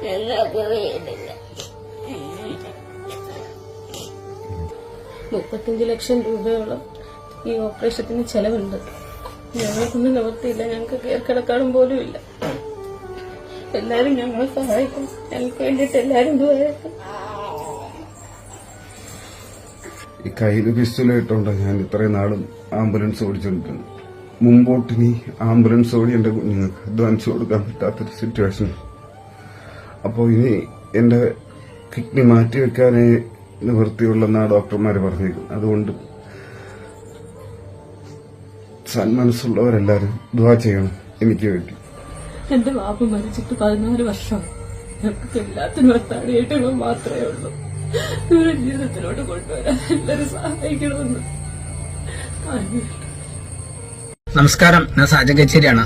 ഞങ്ങൾക്ക് വീടില്ല. 35 ലക്ഷം രൂപയോളം ഈ ഓപ്പറേഷത്തിന് ചെലവുണ്ട്. ഞങ്ങൾക്കൊന്നും നിവർത്തിയില്ല. ഞങ്ങൾക്ക് കയറിക്കിടക്കാനും പോലും ഇല്ല. എല്ലാരും ഞങ്ങളെ സഹായിക്കും. ഞങ്ങൾക്ക് വേണ്ടിയിട്ട് എല്ലാരും ദുആക്കും. ഈ കയ്യിൽ പിസ്റ്റലായിട്ടുണ്ട് ഞാൻ ഇത്രയും നാളും ആംബുലൻസ് ഓടിച്ചോണ്ടിരുന്നു. മുമ്പോട്ടിനി ആംബുലൻസ് ഓടി എന്റെ കുഞ്ഞുങ്ങൾക്ക് അഡ്വാൻസ് കൊടുക്കാൻ പറ്റാത്തൊരു സിറ്റുവേഷൻ. അപ്പോൾ ഇനി എന്റെ കിഡ്നി മാറ്റിവെക്കാനേ നിവൃത്തിയുള്ളെന്നാണ് ഡോക്ടർമാർ പറഞ്ഞേക്കുന്നത്. അതുകൊണ്ട് സന്മനസ്സുള്ളവരെല്ലാരും ദുആ ചെയ്യണം എനിക്ക് വേണ്ടി. എന്റെ വാപ്പ മരിച്ചിട്ട് 14 വർഷം. ഞങ്ങൾക്ക് എല്ലാത്തിനും താടിയേറ്റങ്ങൾ മാത്രമേ ഉള്ളൂ. ജീവിതത്തിലോട്ട് കൊണ്ടുവരാൻ എല്ലാവരും സഹായിക്കണമെന്ന്. നമസ്കാരം, ഞാൻ സാജൻ കച്ചേരിയാണ്.